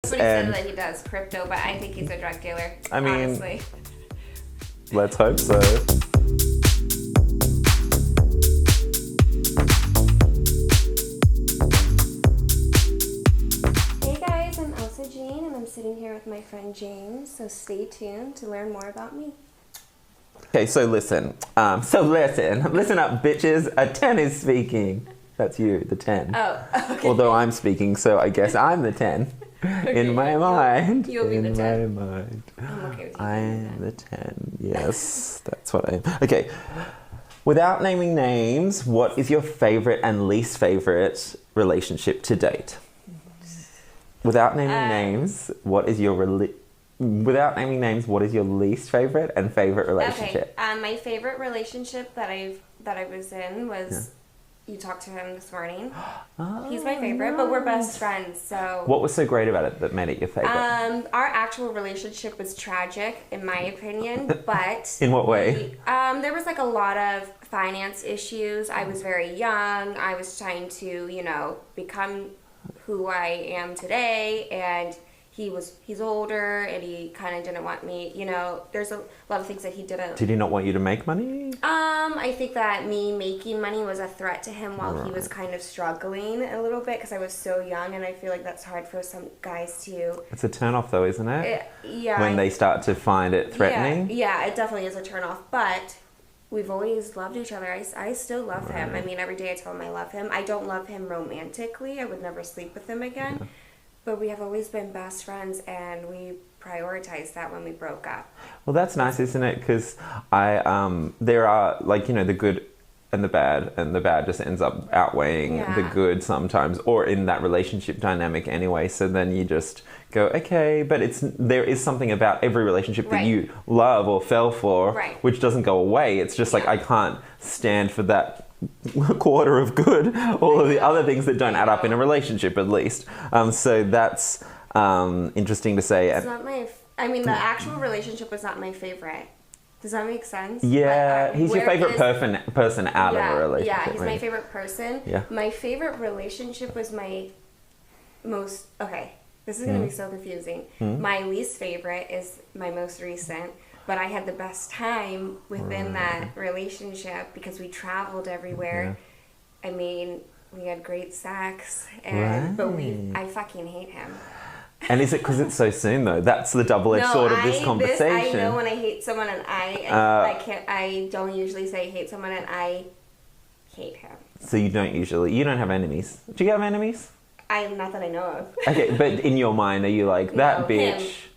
That's what he said that he does, crypto, but I think he's a drug dealer, I mean, honestly. Let's hope so. Hey guys, I'm Elsa Jean, and I'm sitting here with my friend James, so stay tuned to learn more about me. Okay, so listen. Listen up, bitches. A 10 is speaking. That's you, the 10. Oh, okay. Although I'm speaking, so I guess I'm the 10. Okay, In my mind. You'll be the 10. In my mind. I'm okay with you. I'm the 10. Yes, that's what I am. Okay. Without naming names, what is your favorite and least favorite relationship to date? Without naming names, what is your Without naming names, what is your least favorite and favorite relationship? Okay. My favorite relationship that I was in was you talked to him this morning. Oh, He's my favorite, but we're best friends. So what was so great about it that made it your favorite? Our actual relationship was tragic, in my opinion. But in what way? There was like a lot of finance issues. I was very young. I was trying to, become who I am today, and he's older, and he kind of didn't want me, there's a lot of things that he didn't. Did he not want you to make money? I think that me making money was a threat to him while he was kind of struggling a little bit, because I was so young, and I feel like that's hard for some guys to. It's a turn-off though, isn't it? Yeah. When they start to find it threatening? Yeah, it definitely is a turn-off, but we've always loved each other. I still love him. I mean, every day I tell him I love him. I don't love him romantically. I would never sleep with him again. Yeah. But we have always been best friends, and we prioritized that when we broke up. Well, that's nice, isn't it? Because there are, the good and the bad just ends up outweighing the good sometimes, or in that relationship dynamic anyway. So then you just go, okay, but there is something about every relationship that you love or fell for, which doesn't go away. It's just like, I can't stand for that quarter of good, all of the other things that don't add up in a relationship, at least. So that's interesting to say. It's not the actual relationship was not my favorite. Does that make sense? Yeah, he's your favorite person out of a relationship. Yeah, he's my favorite person. Yeah. My favorite relationship was my most. Okay, this is gonna be so confusing. My least favorite is my most recent. But I had the best time within that relationship because we traveled everywhere. Yeah. I mean, we had great sex, but I fucking hate him. And is it because it's so soon though? That's the double-edged sword of this conversation. I know when I hate someone, and I don't usually say hate someone, and I hate him. So you don't have enemies. Do you have enemies? Not that I know of. Okay, but in your mind, are you like, that bitch? Him.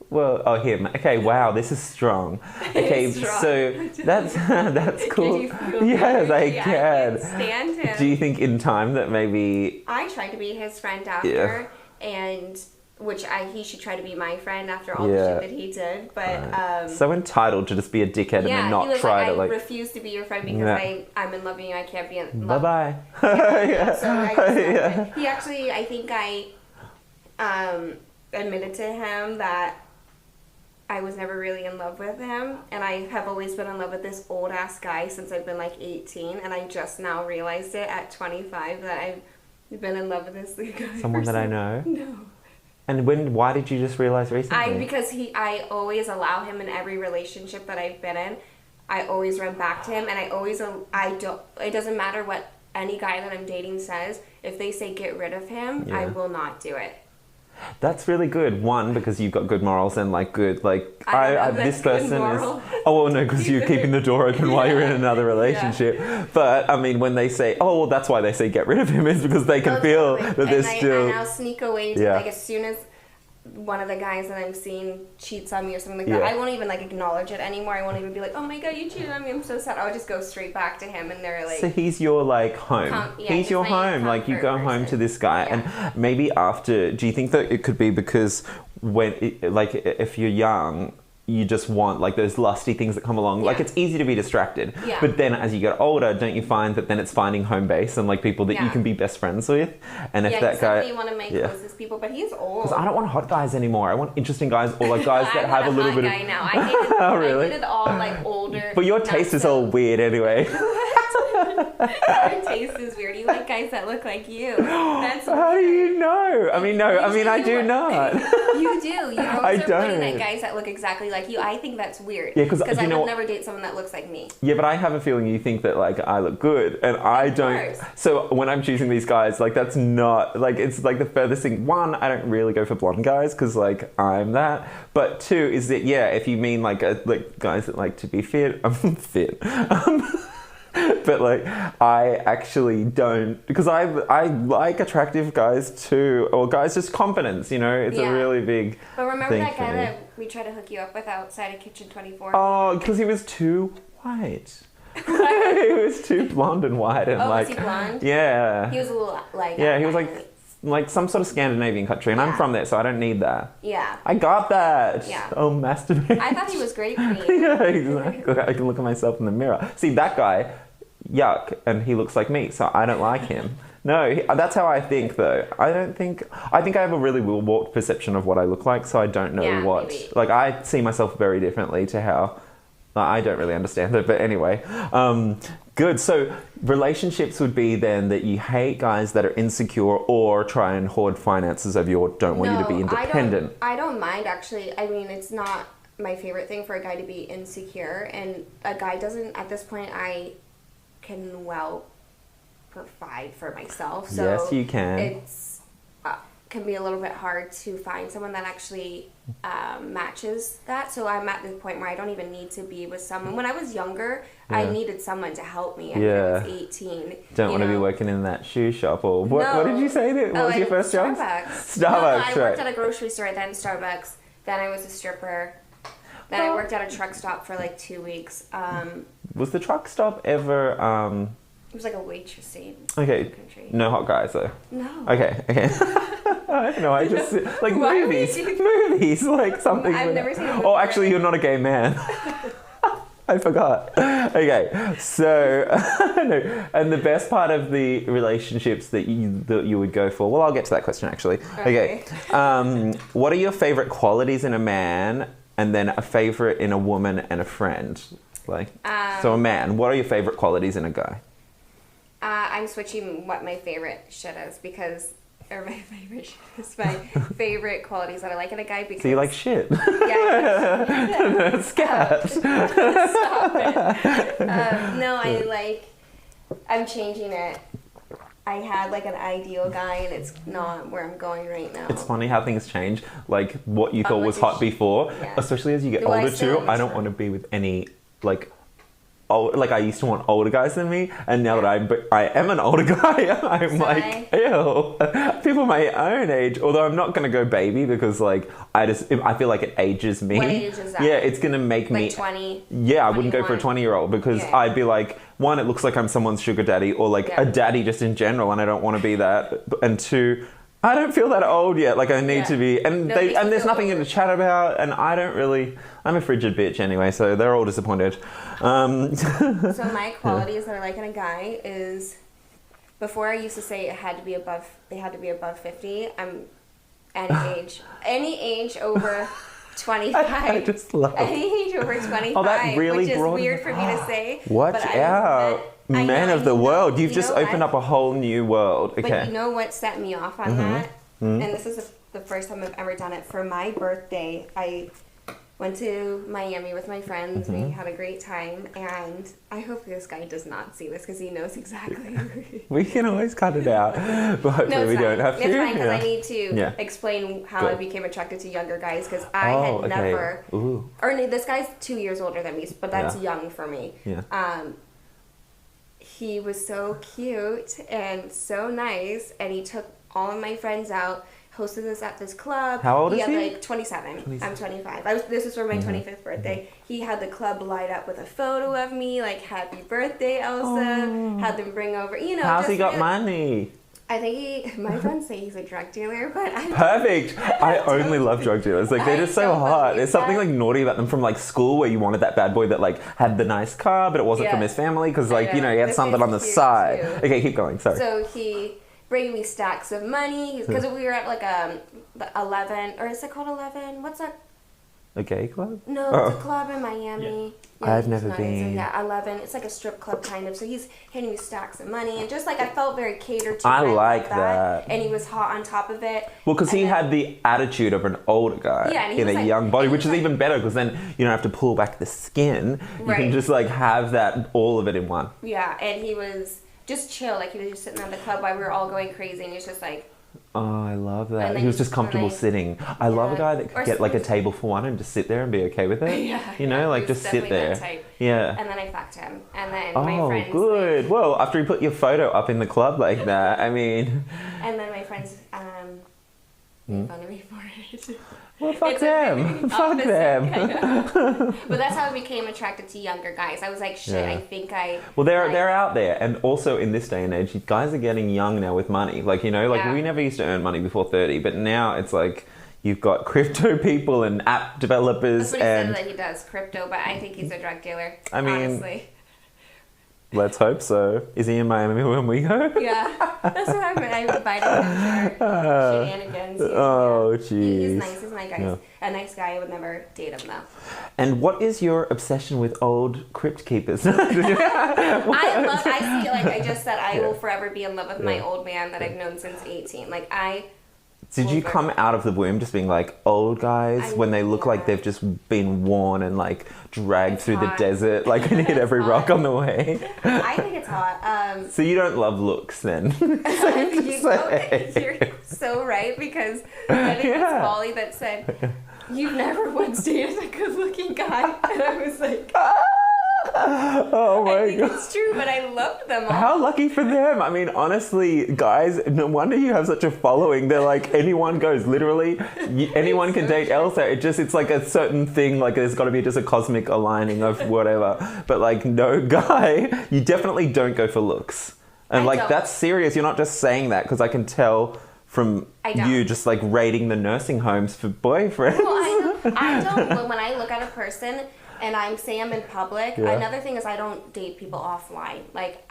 Well, him. Okay, wow, this is strong. Okay, so that's cool. Yes, I can. I can't stand him. Do you think in time that maybe I tried to be his friend after, and he should try to be my friend after all the shit that he did. But so entitled to just be a dickhead and then not try to I refuse to be your friend because I'm in love with you. I can't be in love. Bye bye. So he actually, I think admitted to him that I was never really in love with him, and I have always been in love with this old ass guy since I've been like 18, and I just now realized it at 25 that I've been in love with this guy. Someone that I know? No. And why did you just realize recently? Because I always allow him in every relationship that I've been in. I always run back to him, and it doesn't matter what any guy that I'm dating says. If they say get rid of him, I will not do it. That's really good. One, because you've got good morals and this person is. Oh well, no, because you're keeping the door open while you're in another relationship. Yeah. But I mean, when they say, "Oh, well, that's why they say get rid of him," is because they can feel that they're still. And I'll sneak away. As soon as one of the guys that I'm seeing cheats on me or something like that, I won't even acknowledge it anymore. I won't even be like, "Oh my god, you cheated on me. I'm so sad." I'll just go straight back to him, and they're like. So he's your home. He's your home. You go home to this guy, and maybe after. Do you think that it could be because if you're young, you just want those lusty things that come along. It's easy to be distracted. Yeah. But then as you get older, don't you find that then it's finding home base and people that you can be best friends with? And if that guy, he's one of my closest people, but he's old. Because I don't want hot guys anymore. I want interesting guys or guys that have a little bit of. I now. I hated, oh really? I hated all older. But your taste is all weird anyway. Your taste is weird. You like guys that look like you. That's How do you know? I mean, no. I mean, I do are. not. You do. You I always are pointing don't. at guys that look exactly like you. I think that's weird. Yeah, because I would never date someone that looks like me. Yeah, but I have a feeling you think that like I look good, and I don't. So when I'm choosing these guys, like that's not like it's like the furthest thing. One, I don't really go for blonde guys because like I'm that. But two is that if you mean like guys that like to be fit, I'm fit. But like I actually don't, because I like attractive guys too, or guys just confidence, it's a really big But remember thing that guy for me. that we tried to hook you up with outside of Kitchen 24? Oh, because he was too white. He was too blonde and white and was he blonde? Yeah. He was a little like he was like some sort of Scandinavian country, and I'm from there, so I don't need that. Yeah. I got that. Yeah. Oh, masturbate. I thought he was great for me. Yeah, exactly. I can look at myself in the mirror. See, that guy, yuck, and he looks like me, so I don't like him. No, that's how I think, though. I think I have a really warped perception of what I look like, so I don't know what. Maybe. Like, I see myself very differently to how. I don't really understand it, but anyway. Good. So relationships would be then that you hate guys that are insecure or try and hoard finances of you or don't want you to be independent. I don't mind, actually. I mean, it's not my favorite thing for a guy to be insecure, and a guy doesn't, at this point, I can well provide for myself. So yes, you can. It's can be a little bit hard to find someone that actually matches that. So I'm at the point where I don't even need to be with someone. When I was younger, I needed someone to help me. I was 18. Don't want to be working in that shoe shop or what did you say? What was your first job? Starbucks. No, I worked at a grocery store, then Starbucks. Then I was a stripper. Then I worked at a truck stop for like 2 weeks. Was the truck stop ever... It was like a waitressing. Okay. No hot guys though. No. Okay. I don't know. I just like movies, like something. I've never seen a movie. Oh, actually, you're not a gay man. I forgot. Okay, so no, and the best part of the relationships that you would go for. Well, I'll get to that question actually. Okay. What are your favorite qualities in a man, and then a favorite in a woman and a friend? Like, so a man. What are your favorite qualities in a guy? I'm switching what my favorite shit is my favorite qualities that I like in a guy because... So you like shit? Yeah. Scat. Stop it. No, I'm changing it. I had like an ideal guy and it's not where I'm going right now. It's funny how things change. Like what you thought was hot before, especially as you get older too. I don't want to be with any I used to want older guys than me, and now that I am an older guy, I'm like, ew. People my own age, although I'm not going to go baby because I feel like it ages me. What age is that? Yeah, it's going to make me... 20? Yeah, I wouldn't go for a 20-year-old because I'd be like, one, it looks like I'm someone's sugar daddy or a daddy just in general, and I don't want to be that. And two, I don't feel that old yet. I need to be, and there's nothing to chat about, and I don't really. I'm a frigid bitch anyway, so they're all disappointed. So my qualities that I like in a guy is, before I used to say they had to be above 50. I'm any age over 25. I just love any age over 25. Oh, that really which is weird for me to say. Watch out. Man of the world. You've just opened up a whole new world. Okay. But you know what set me off on that? And this is the first time I've ever done it. For my birthday, I went to Miami with my friends. We had a great time. And I hope this guy does not see this because he knows exactly. We can always cut it out. But hopefully we don't have to. It's fine because I need to explain how I became attracted to younger guys because I had never... Ooh. Or this guy's 2 years older than me, but that's young for me. Yeah. He was so cute and so nice, and he took all of my friends out, hosted us at this club. How old is he? He had 27. I'm 25. This was for my 25th birthday. He had the club light up with a photo of me, happy birthday, Elsa. Had them bring over, How's he got money? I think my friends say he's a drug dealer, but Perfect. I only love drug dealers. They're just so hot. There's something naughty about them from school where you wanted that bad boy that had the nice car, but it wasn't from his family because he had something on the side. Too. Okay, keep going. Sorry. So he bring me stacks of money because we were at 11, or is it called 11? What's that? A gay club? No, it's a club in Miami. Yeah, I've never been. Yeah, 11. It's like a strip club kind of. So he's handing me stacks of money, and just like I felt very catered to. I like that. And he was hot on top of it. Well, because he had the attitude of an older guy in a young body, which is even better because then you don't have to pull back the skin. You can just like have that, all of it in one. Yeah, and he was just chill. Like he was just sitting at the club while we were all going crazy, and he was just like. Oh, I love that. He was just comfortable sitting. I love a guy that could get like a table for one and just sit there and be okay with it. You know, like just sit there. Yeah. And then I fucked him. And then my friends. Oh, good. Like, well, after you put your photo up in the club like that, I mean. And then my friends made fun of me for it. Well, fuck them. Fuck them. But that's how I became attracted to younger guys. I was like, shit, I think I... Well, they're out there. And also in this day and age, guys are getting young now with money. Like, you know, like we never used to earn money before 30. But now it's like you've got crypto people and app developers. That's what he said that he does, crypto. But I think he's a drug dealer, I mean, honestly. Let's hope so. Is he in Miami when we go? Yeah, that's what I invited him for shenanigans. Oh, jeez. He's nice. He's my guy. Yeah. A nice guy. I would never date him though. And what is your obsession with old crypt keepers? I see, like I just said, I will forever be in love with my old man that I've known since 18. Like Did you come out of the womb just being like old guys when they look like they've just been worn and like dragged through the desert, like and hit every rock on the way? I think it's hot. So you don't love looks then? You're so right, because I think it was Molly that said, "You've never once dated a good-looking guy," and I was like. Oh my god, it's true, but I loved them all. How lucky for them. I mean, honestly, guys, no wonder you have such a following. They're like, anyone goes, literally anyone can date Elsa. It's like a certain thing, like there's got to be just a cosmic aligning of whatever, but like no guy, you definitely don't go for looks. And like that's serious. You're not just saying that, because I can tell from you just like rating the nursing homes for boyfriends. Well, I don't, but when I look at a person and I'm in public, another thing is I don't date people offline. Like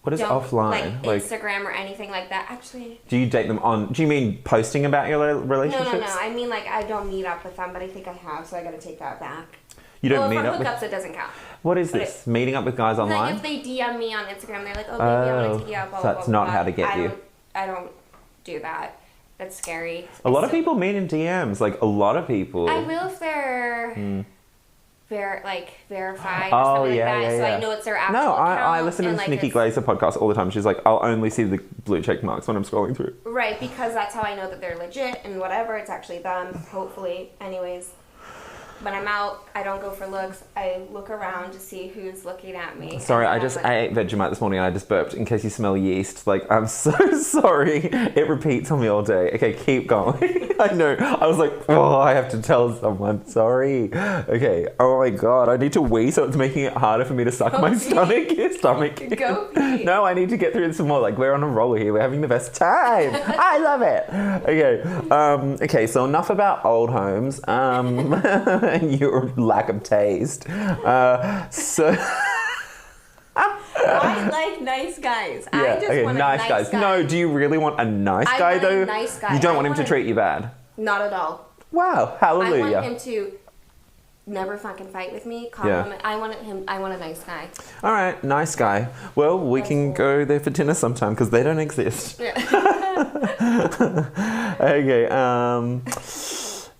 What is offline? Like Instagram or anything like that. Actually. Do you date them on? Do you mean posting about your relationships? No. I mean like I don't meet up with them, but I think I have, so I got to take that back. You don't meet up with hookups, it doesn't count. What is this? Meeting up with guys online? Like if they DM me on Instagram, they're like, "Oh, baby, I want to tee up." Blah, so that's blah, not blah. how to get you. I don't do that. That's scary. A lot of people meet in DMs. Like a lot of people. I will if they're. Verified or something like that, so I know it's their actual account. I listen to the Nikki Glaser podcast all the time. She's like, I'll only see the blue check marks when I'm scrolling through. Right, because that's how I know that they're legit and whatever, it's actually them, hopefully. Anyways, when I'm out, I don't go for looks. I look around to see who's looking at me. Sorry, I ate Vegemite this morning and I just burped in case you smell yeast. Like, I'm so sorry. It repeats on me all day. Okay, keep going. I know. I was like, oh, I have to tell someone. Sorry. Okay. Oh my God. I need to wee, so it's making it harder for me to suck my stomach. Go pee. No, I need to get through this more. Like, we're on a roll here. We're having the best time. I love it. Okay. Okay, so enough about old homes. And your lack of taste. So I like nice guys. I just want a nice guy. No, do you really want a nice guy though? A nice guy. You don't want him to treat you bad? Not at all. Wow, hallelujah. I want him to never fucking fight with me. Compliment. I want a nice guy. All right, nice guy. Well, we can go there for dinner sometime because they don't exist. Yeah. Okay.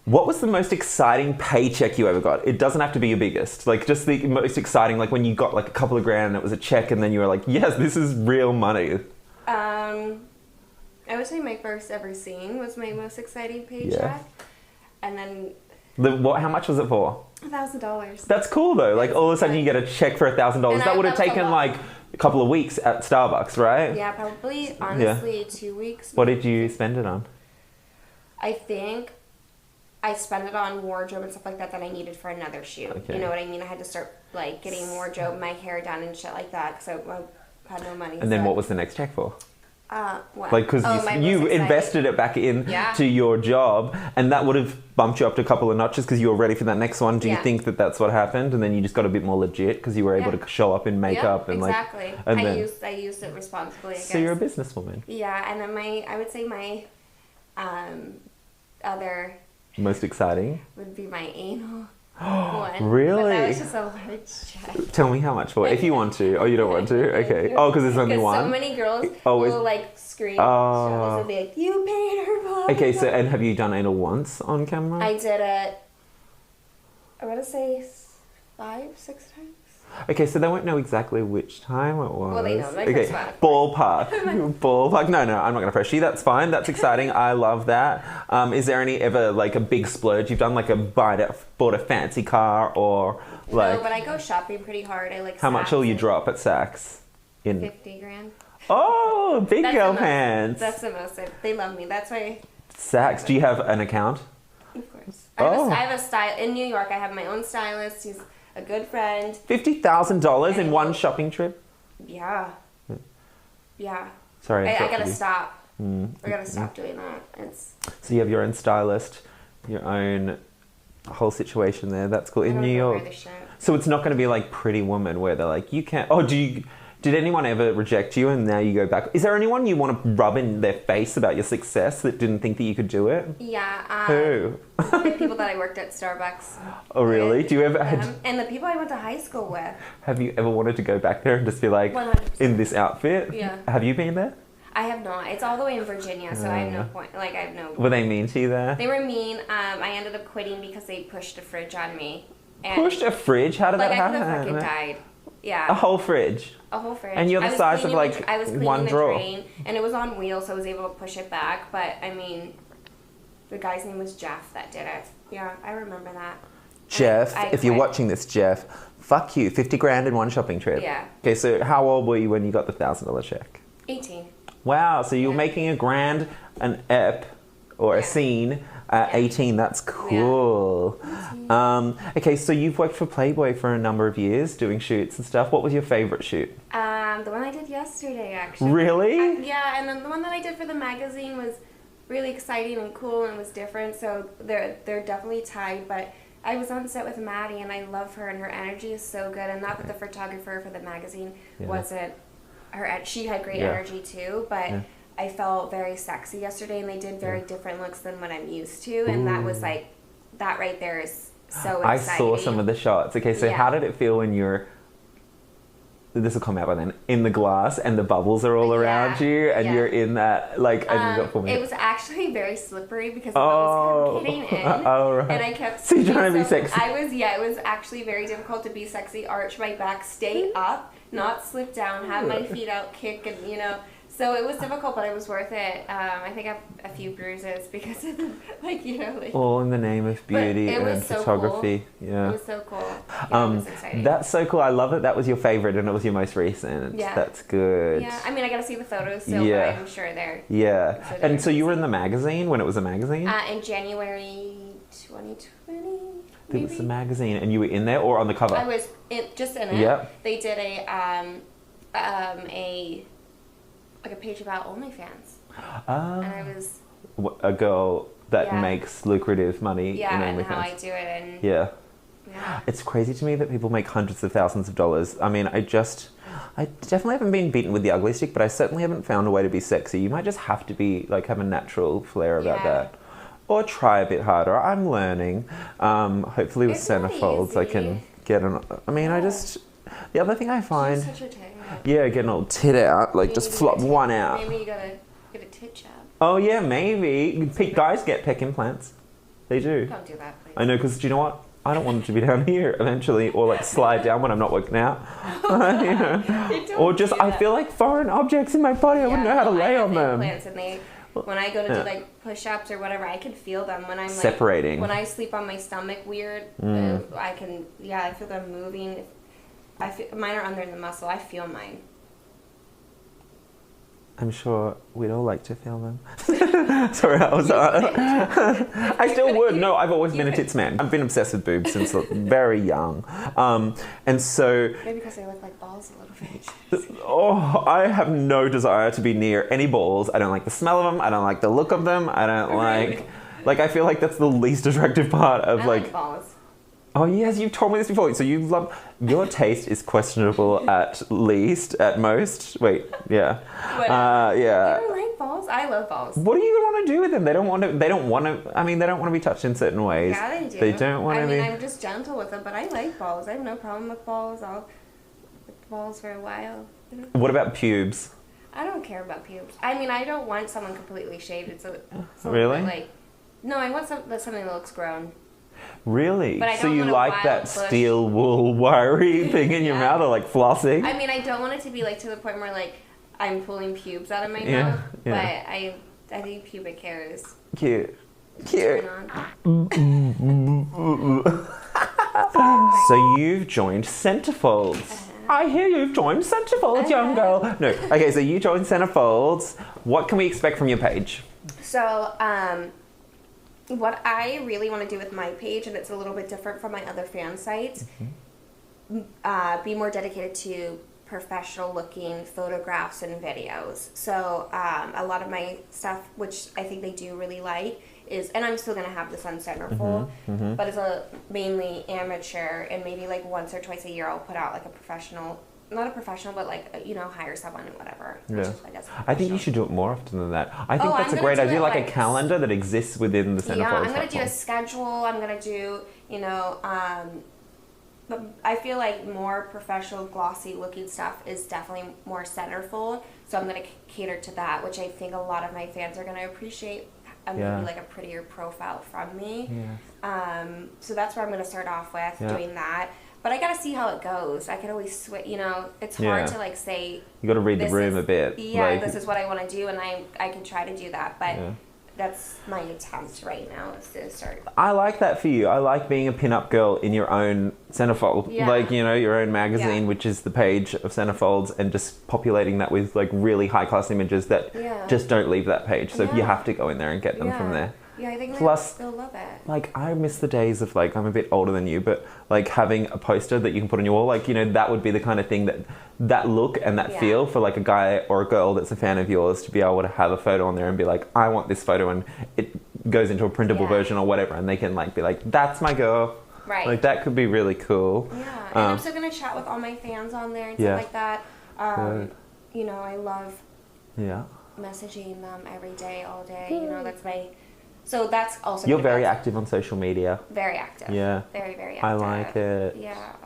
What was the most exciting paycheck you ever got? It doesn't have to be your biggest. Like, just the most exciting, like when you got like a couple of grand and it was a check and then you were like, yes, this is real money. I would say my first ever scene was my most exciting paycheck. Yeah. And then... How much was it for? $1,000. That's cool though. Like all of a sudden you get a check for $1,000. That would have taken like a couple of weeks at Starbucks, right? Yeah, probably, honestly, 2 weeks. What did you spend it on? I think... I spent it on wardrobe and stuff like that I needed for another shoot. Okay. You know what I mean? I had to start like getting wardrobe, my hair done and shit like that because I had no money. And then what was the next check for? What? Like, because you invested it back in to your job, and that would have bumped you up to a couple of notches because you were ready for that next one. Do you think that that's what happened, and then you just got a bit more legit because you were able to show up in makeup and exactly. And I used it responsibly. I guess. So you're a businesswoman. Yeah, and then I would say my other Most exciting? Would be my anal one. Really? But that was just a large check. Tell me how much for, if you want to. Oh, you don't want to? Okay. Oh, because there's only one? So many girls Always. will like scream. Oh. Be like, you paid her for Okay, so, and have you done anal once on camera? I did it, I want to say 5, 6 times. Okay, so they won't know exactly which time it was. Well, they know. Okay, ballpark. Ballpark. No, I'm not going to press you. That's fine. That's exciting. I love that. Is there any ever like a big splurge you've done, like bought a fancy car or like? No, but I go shopping pretty hard. I like. How much will you drop at Saks? 50 grand. Oh, big girl pants. That's the most. They love me. That's why. Saks. Do you have an account? Of course. I have a style in New York. I have my own stylist. He's a good friend. $50,000 in one shopping trip? Yeah. Sorry. I gotta stop. I gotta stop doing that. So you have your own stylist, your own whole situation there. That's cool. In New York. So it's not going to be like Pretty Woman where they're like, you can't. Oh, did anyone ever reject you and now you go back? Is there anyone you want to rub in their face about your success that didn't think that you could do it? Yeah. Who? The people that I worked at Starbucks. Oh, really? Do you ever? And the people I went to high school with. Have you ever wanted to go back there and just be like, 100%. in this outfit? Yeah. Have you been there? I have not. It's all the way in Virginia, so I have no point. Like, I have no. Were they mean to you there? They were mean. I ended up quitting because they pushed a fridge on me. And pushed a fridge? How did that happen? I could have fucking died. Yeah. A whole fridge? A whole fridge. And you're the size of like I was one the drawer. drain, and it was on wheels, so I was able to push it back. But I mean, the guy's name was Jeff that did it. Yeah, I remember that. Jeff, if you're watching this, Jeff, fuck you. 50 grand in one shopping trip. Yeah. Okay, so how old were you when you got the $1,000 check? 18. Wow, so you were making $1,000 an ep or a scene at 18. That's cool. Yeah. Okay, so you've worked for Playboy for a number of years doing shoots and stuff. What was your favorite shoot? The one I did yesterday, actually. Really? Yeah, and then the one that I did for the magazine was really exciting and cool and was different, so they're definitely tied, but I was on set with Maddie and I love her and her energy is so good, and not that the photographer for the magazine wasn't her, she had great energy too, but I felt very sexy yesterday and they did very different looks than what I'm used to, and that was like, that right there is so exciting. I saw some of the shots. Okay, so how did it feel when you're, this will come out by then, in the glass and the bubbles are all around you and you're in that, like, it was actually very slippery because the bubbles kept getting in. Right. And I kept so you're trying to be sexy. It was actually very difficult to be sexy, arch my back, stay up, not slip down, have my feet out, kick, and so it was difficult, but it was worth it. I think I have a few bruises because of the, all in the name of beauty and photography. Cool. Yeah. It was so cool. Yeah, it was exciting. That's so cool. I love it. That was your favorite and it was your most recent. Yeah. That's good. Yeah. I mean, I got to see the photos still, but I'm sure they're. Yeah. And so you were in the magazine when it was a magazine? In January 2020. It was the magazine, and you were in there or on the cover? I was just in it. Yep. They did a page about OnlyFans. And I was a girl that makes lucrative money in OnlyFans. And how I do it, and yeah. It's crazy to me that people make hundreds of thousands of dollars. I mean, I definitely haven't been beaten with the ugly stick, but I certainly haven't found a way to be sexy. You might just have to be have a natural flair about that. Or try a bit harder. I'm learning. Hopefully with Centerfolds I can get an... I mean, the other thing I find... getting all tit out. Just flop one out. Maybe you gotta get a tit job. Oh, yeah, maybe. Guys get pec implants. They do. Don't do that, please. I know, because do you know what? I don't want it to be down here eventually, or slide down when I'm not working out. Or just, I feel like foreign objects in my body. I wouldn't know how to lay on them. Implants and when I go to do push-ups or whatever, I can feel them when I'm separating. When I sleep on my stomach weird, I can I feel them moving. Mine are under the muscle. I feel mine. I'm sure we'd all like to feel them. Sorry, I still would. No, I've always been a tits man. I've been obsessed with boobs since very young. And so... Maybe because they look like balls a little bit. I have no desire to be near any balls. I don't like the smell of them. I don't like the look of them. I don't like... I feel like that's the least attractive part of I like balls. Oh yes, you've told me this before. So you love... Your taste is questionable at least, at most. Wait, yeah. You ever like balls? I love balls. What do you want to do with them? They don't want to. I mean, they don't want to be touched in certain ways. Yeah, they do. They don't want to be. I'm just gentle with them, but I like balls. I have no problem with balls. I'll with balls for a while. What about pubes? I don't care about pubes. I mean, I don't want someone completely shaved. So really? Like, no, I want something that looks grown. Really? But I so don't you want a like wild that bush. steel wool wiry thing in your mouth, or like flossing? I mean, I don't want it to be like to the point where like I'm pulling pubes out of my Yeah, mouth. yeah. But I think pubic hair is Cute. turn on. So you've joined Centerfolds. I hear you've joined Centerfolds, young girl. No. Okay, so you joined Centerfolds. What can we expect from your page? So, what I really want to do with my page, and it's a little bit different from my other fan sites, be more dedicated to professional looking photographs and videos. So a lot of my stuff, which I think they do really like, is, and I'm still going to have this on Centerfold, but it's a mainly amateur, and maybe like once or twice a year I'll put out like a professional, not a professional, but like, hire someone and whatever. Yeah. Which is, I guess, I think you should do it more often than that. I think that's a I'm great gonna do idea, it like a like calendar that exists within the Centerfolds. Yeah, I'm going to do a platform. schedule. I'm going to do, but I feel like more professional, glossy looking stuff is definitely more centerfold. So I'm going to cater to that, which I think a lot of my fans are going to appreciate. Maybe like a prettier profile from me. Yeah. So that's where I'm going to start off with doing that. But I got to see how it goes. I could always switch. It's hard to like say. You got to read the room a bit. Yeah, this is what I want to do, and I can try to do that, but. Yeah. That's my attempt right now, is to start. I like that for you. I like being a pin-up girl in your own Centerfold. Yeah. Like, your own magazine, which is the page of Centerfolds, and just populating that with like really high-class images that just don't leave that page. So you have to go in there and get them from there. Yeah, I think they'll love it. Like, I miss the days of, like, I'm a bit older than you, but, like, having a poster that you can put on your wall, like, that would be the kind of thing that look and that feel for, like, a guy or a girl that's a fan of yours to be able to have a photo on there and be like, I want this photo, and it goes into a printable version or whatever, and they can, like, be like, that's my girl. Right. Like, that could be really cool. Yeah, and I'm still going to chat with all my fans on there and stuff like that. I love messaging them every day, all day. That's my... So that's also... You're very active on social media. Very active. Yeah. Very, very active. I like it. Yeah.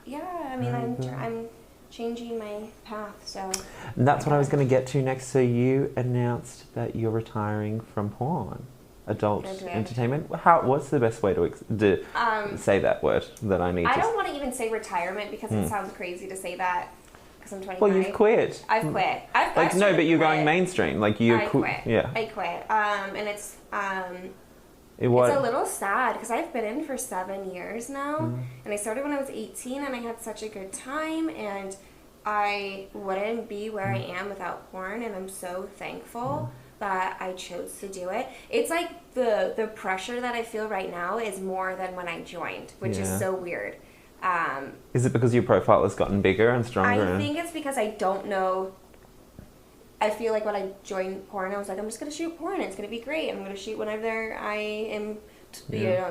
Yeah, I mean, I'm changing my path, so... And that's what I was going to get to next. So you announced that you're retiring from porn. Adult entertainment. What's the best way to say that word that I need to... I don't want to even say retirement because it sounds crazy to say that. I'm 25. Well, you've quit. I've quit. But you're going mainstream. Like I quit. Yeah. I quit. And it's it's a little sad because I've been in for 7 years now, and I started when I was 18, and I had such a good time, and I wouldn't be where I am without porn, and I'm so thankful that I chose to do it. It's like the pressure that I feel right now is more than when I joined, which is so weird. Is it because your profile has gotten bigger and stronger? I think it's because I don't know. I feel like when I joined porn, I was like, I'm just going to shoot porn. It's going to be great. I'm going to shoot whenever I am,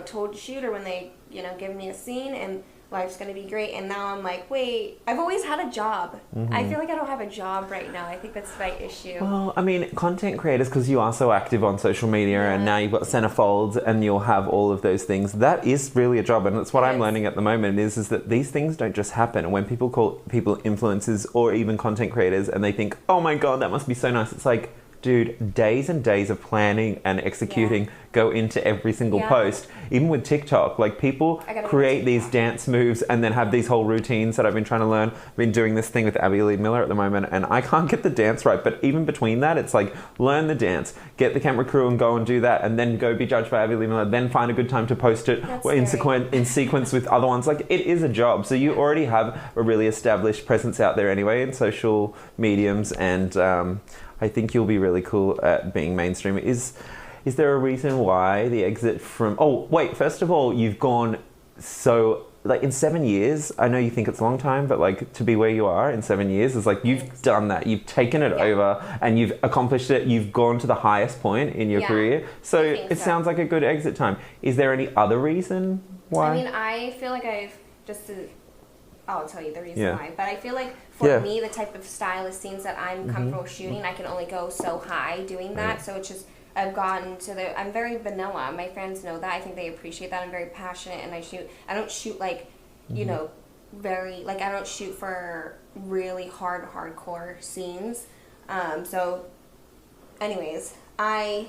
told to shoot, or when they, give me a scene, and life's going to be great. And now I'm like, wait, I've always had a job. I feel like I don't have a job right now. I think that's my issue. Well, I mean, content creators, because you are so active on social media, and now you've got Centerfolds, and you'll have all of those things. That is really a job, and that's what I'm learning at the moment, is that these things don't just happen. And when people call people influencers or even content creators, and they think, oh my God, that must be so nice. It's like, dude, days and days of planning and executing go into every single post. Even with TikTok, like, people create these dance moves and then have these whole routines that I've been trying to learn. I've been doing this thing with Abby Lee Miller at the moment, and I can't get the dance right. But even between that, it's like, learn the dance, get the camera crew and go and do that, and then go be judged by Abby Lee Miller, then find a good time to post it in sequence with other ones. Like, it is a job. So you already have a really established presence out there anyway in social mediums, and I think you'll be really cool at being mainstream. Is there a reason why the exit from... Oh, wait, first of all, you've gone so... Like, in 7 years, I know you think it's a long time, but, like, to be where you are in 7 years is like, you've done that. You've taken it over, and you've accomplished it. You've gone to the highest point in your career. So it sounds like a good exit time. Is there any other reason why? I mean, I feel like I've just to I'll tell you the reason why. But I feel like for me, the type of stylist scenes that I'm comfortable shooting, I can only go so high doing that. So it's just, I've gotten to I'm very vanilla. My friends know that. I think they appreciate that. I'm very passionate, and I don't shoot like, you know, I don't shoot for really hardcore scenes. So anyways, I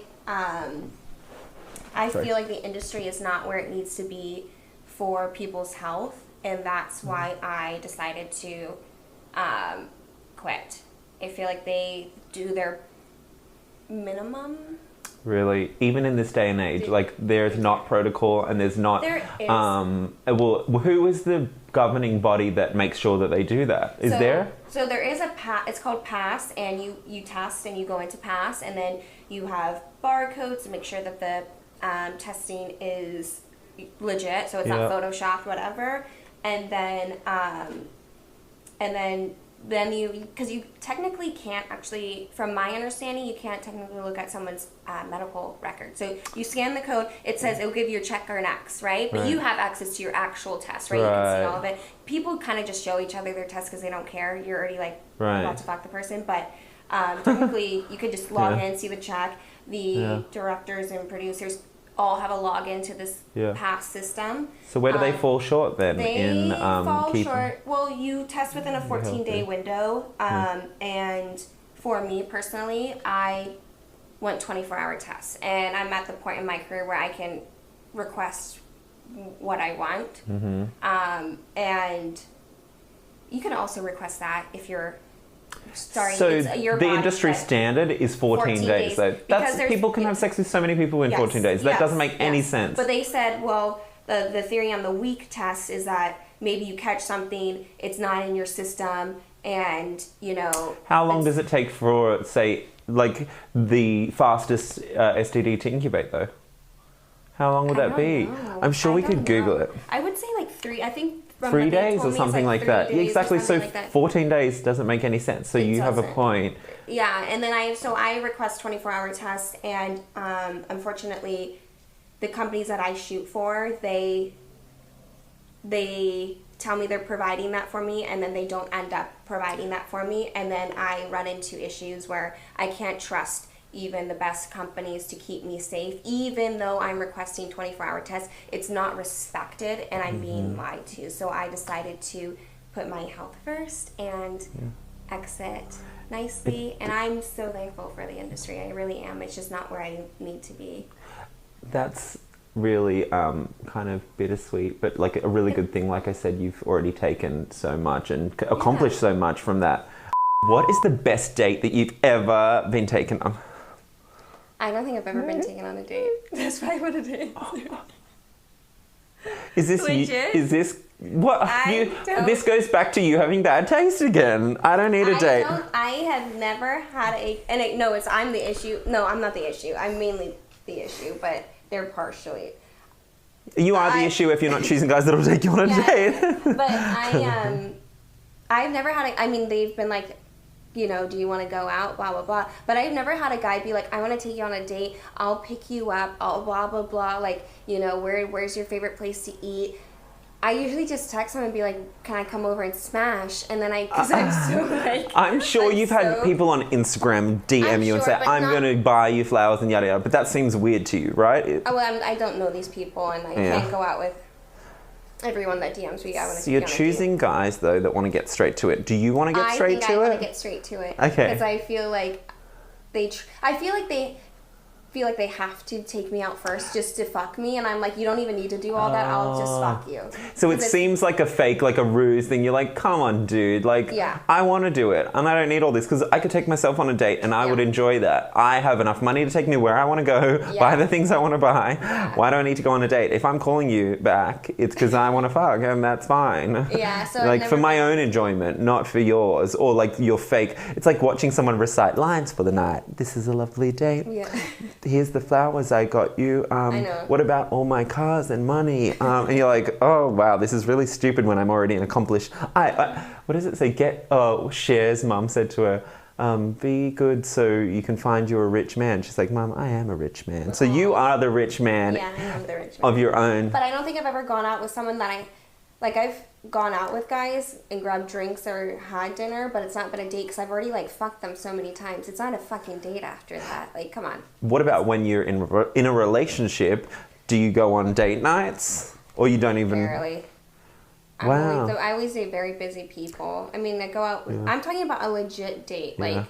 feel like the industry is not where it needs to be for people's health, and that's why I decided to quit. I feel like they do their minimum. Really, even in this day and age, like there's not protocol, and there's not. There is. Well, who is the governing body that makes sure that they do that? Is there? So there is it's called Pass, and you test and you go into Pass, and then you have barcodes to make sure that the testing is legit, so it's not photoshopped, whatever. And then you, because you technically can't actually, from my understanding, you can't technically look at someone's medical record. So you scan the code, it says it'll give you a check or an X, right? But you have access to your actual test, right? You can see all of it. People kind of just show each other their tests because they don't care. You're already like about to fuck the person. But technically, you could just log in, see the check. The directors and producers all have a login to this Pass system. So where do they fall short then? They fall short. Well, you test within a 14-day window, and for me personally, I went 24-hour tests, and I'm at the point in my career where I can request what I want, and you can also request that if you're starting. So the industry standard is 14 days. So that's, people can have sex with so many people in 14 days. That doesn't make any sense. But they said, well, the theory on the week test is that maybe you catch something, it's not in your system, and, you know... How long does it take for, say, like, the fastest STD to incubate, though? How long would that be? I'm sure we could Google it. I would say, like, 3... I think... 3 days or something like that. Yeah, exactly. So 14 days doesn't make any sense. So you have a point. Yeah, and then I request 24-hour tests, and unfortunately, the companies that I shoot for, they tell me they're providing that for me, and then they don't end up providing that for me, and then I run into issues where I can't trust even the best companies to keep me safe. Even though I'm requesting 24-hour tests, it's not respected, and I'm being lied to. So I decided to put my health first and exit nicely. And I'm so thankful for the industry. I really am. It's just not where I need to be. That's really kind of bittersweet, but like a really good thing. Like I said, you've already taken so much and accomplished so much from that. What is the best date that you've ever been taken on? I don't think I've ever been taken on a date. That's probably what it is. Is this legit? Is this what? This goes back to you having bad taste again. I don't need a date. I have never had I'm the issue. No, I'm not the issue. I'm mainly the issue, but they're partially. You are the issue if you're not choosing guys that'll take you on a date. But I've never had they've been like, you know, do you want to go out, blah, blah, blah. But I've never had a guy be like, I want to take you on a date. I'll pick you up, I'll blah, blah, blah. Like, you know, where's your favorite place to eat? I usually just text them and be like, can I come over and smash? And then because I'm so like... I'm sure you've had people on Instagram DM you and say, I'm going to buy you flowers and yada yada. But that seems weird to you, right? I don't know these people, and I can't go out with everyone that DMs me. So you're choosing guys, though, that want to get straight to it. Do you want to get straight to it? I want to get straight to it. Okay. Because I feel like they have to take me out first just to fuck me, and I'm like, you don't even need to do all that. I'll just fuck you. So it seems like a fake, like a ruse thing. You're like, come on, dude. Like, I want to do it, and I don't need all this, because I could take myself on a date, and I would enjoy that. I have enough money to take me where I want to go, buy the things I want to buy. Why do I need to go on a date? If I'm calling you back, it's because I want to fuck, and that's fine. Yeah. So like for my own enjoyment, not for yours, or like your fake. It's like watching someone recite lines for the night. This is a lovely date. Yeah. Here's the flowers I got you. I know. What about all my cars and money? And you're like, oh wow, this is really stupid when I'm already an accomplished. What does it say? Cher's mum said to her, be good so you can find you a rich man. She's like, Mum, I am a rich man. So you are the rich man. Yeah, I am the rich man of your own. But I don't think I've ever gone out with someone that gone out with guys and grabbed drinks or had dinner, but it's not been a date because I've already like fucked them so many times. It's not a fucking date after that. Like, come on. What about when you're in a relationship? Do you go on date nights, or you don't even? Barely. Wow. I always date very busy people. I mean, I go out. I'm talking about a legit date, like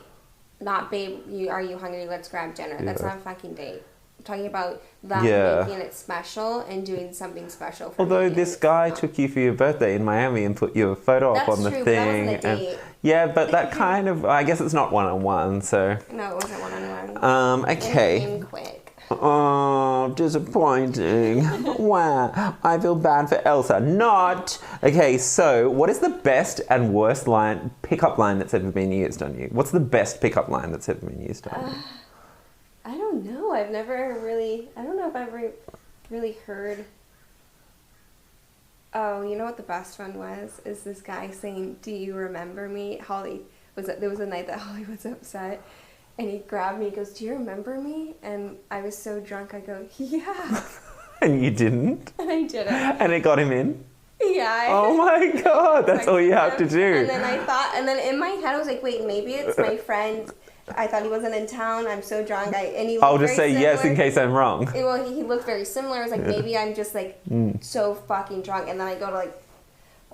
not babe. Are you hungry? Let's grab dinner. That's not a fucking date. I'm talking about that making it special and doing something special for Although me. this guy took you for your birthday in Miami and put your photo up on the thing. But that wasn't a date. Yeah, but that kind of, I guess it's not one-on-one, so. No, it wasn't one-on-one. Okay. It came quick. Oh, disappointing. Wow. I feel bad for Elsa. Not. Okay, so what is the best and worst pickup line that's ever been used on you? What's the best pickup line that's ever been used on you? I don't know. I don't know if I've ever really heard. Oh, you know what the best one was? Is this guy saying, "Do you remember me?" There was a night that Holly was upset. And he grabbed me, he goes, "Do you remember me?" And I was so drunk, I go, "Yeah." And you didn't? And I didn't. And it got him in? Yeah. Oh my God, that's all you have to do. And then in my head I was like, wait, maybe it's my friend. I thought he wasn't in town. I'm so drunk. I'll just say yes in case I'm wrong. Well, he looked very similar. I was like, maybe I'm just like so fucking drunk. And then I go to like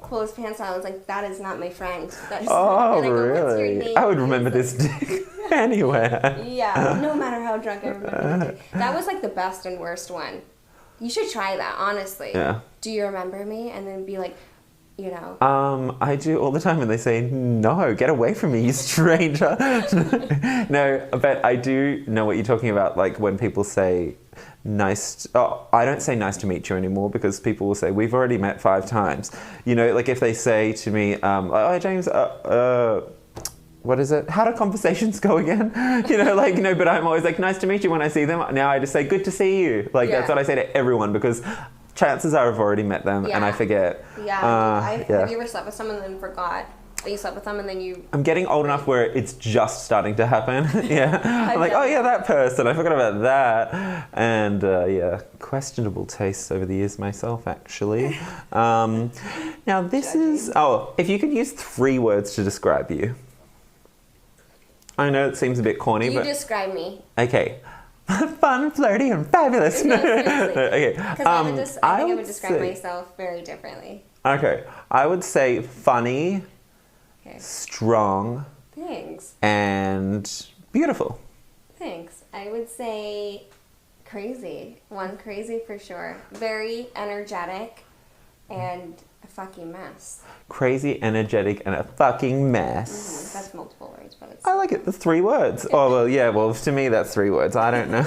pull his pants down. I was like, that is not my friend. Really? What's your name? I would remember this dick anywhere. Yeah, no matter how drunk I remember it. That was like the best and worst one. You should try that, honestly. Yeah. Do you remember me? And then be like, you know. I do all the time when they say, "No, get away from me, you stranger." No, but I do know what you're talking about. Like when people say, I don't say nice to meet you anymore because people will say, "We've already met 5 times." You know, like if they say to me, "Oh, James, what is it? How do conversations go again?" You know, like, no, but I'm always like, "Nice to meet you" when I see them. Now I just say, "Good to see you." Like that's what I say to everyone because chances are I've already met them and I forget. Have you ever slept with someone and then forgot that you slept with them and then you... I'm getting old enough where it's just starting to happen. I'm like, oh yeah, that person. I forgot about that. And questionable tastes over the years myself, actually. Now this is... Oh, if you could use 3 words to describe you. I know it seems a bit corny, but... You describe me. Okay. Fun, flirty, and fabulous. No, okay. Because I think I would describe myself very differently. Okay. I would say funny, strong, thanks, and beautiful. Thanks. I would say crazy. One, crazy for sure. Very energetic and a fucking mess. Crazy, energetic, and a fucking mess. Mm-hmm. That's multiple words, but it's... I like it. The 3 words. Oh, well, yeah. Well, to me, that's 3 words. I don't know.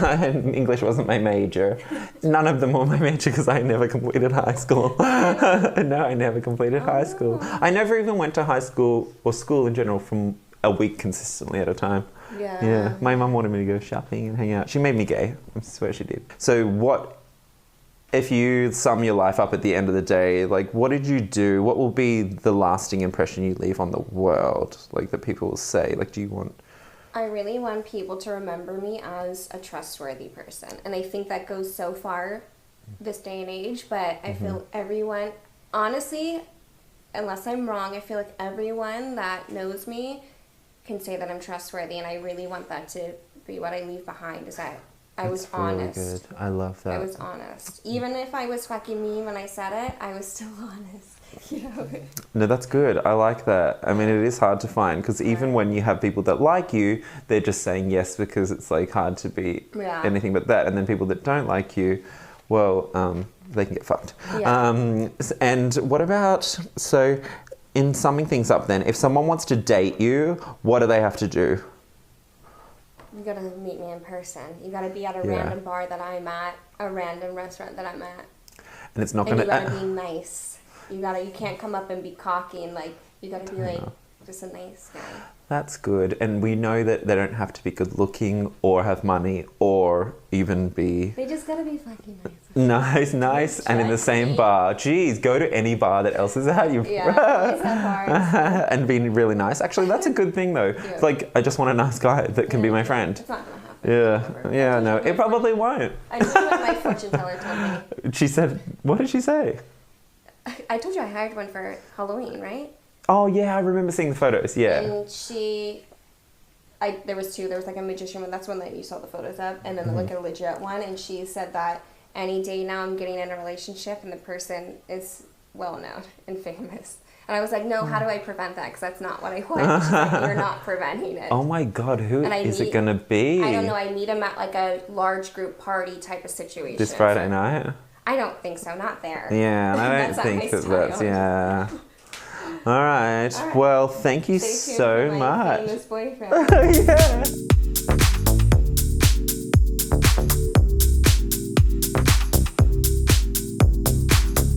English wasn't my major. None of them were my major because I never completed high school. No, I never completed high school. I never even went to high school or school in general from a week consistently at a time. Yeah. My mum wanted me to go shopping and hang out. She made me gay. I swear she did. So what... If you sum your life up at the end of the day, like, what did you do? What will be the lasting impression you leave on the world? Like, that people will say, like, do you want... I really want people to remember me as a trustworthy person. And I think that goes so far this day and age, but I feel everyone, honestly, unless I'm wrong, I feel like everyone that knows me can say that I'm trustworthy. And I really want that to be what I leave behind, is that I was honest. Really good. I love that. I was honest. Even if I was fucking mean when I said it, I was still honest. You know? No, that's good. I like that. I mean, it is hard to find because even when you have people that like you, they're just saying yes because it's like hard to be anything but that. And then people that don't like you, well, they can get fucked. Yeah. And what about, so in summing things up then, if someone wants to date you, what do they have to do? You gotta meet me in person. You gotta be at a random bar that I'm at, a random restaurant that I'm at. And it's not gonna... And you gotta be nice. You can't come up and be cocky and like, you gotta be like, just a nice guy. That's good. And we know that they don't have to be good looking or have money or even be... They just gotta be fucking nice. Nice, and in the same bar. Jeez, go to any bar that Elsa's at. And being really nice. Actually, that's a good thing though. It's like, I just want a nice guy that can be my friend. It's not gonna happen. Yeah, no, it probably won't. I know what my fortune teller told me. She said, what did she say? I told you I hired one for Halloween, right? Oh yeah, I remember seeing the photos. Yeah. And there was two. There was like a magician one. That's one that you saw the photos of, and then like a legit one. And she said that any day now I'm getting in a relationship and the person is well known and famous. And I was like, no, how do I prevent that? Because that's not what I want. She's like, you're not preventing it. Oh my God, who is it going to be? I don't know. I meet him at like a large group party type of situation. This Friday night? I don't think so. Not there. Yeah, I don't think that's, yeah. All right. Well, thank you so much. Famous boyfriend. Yeah.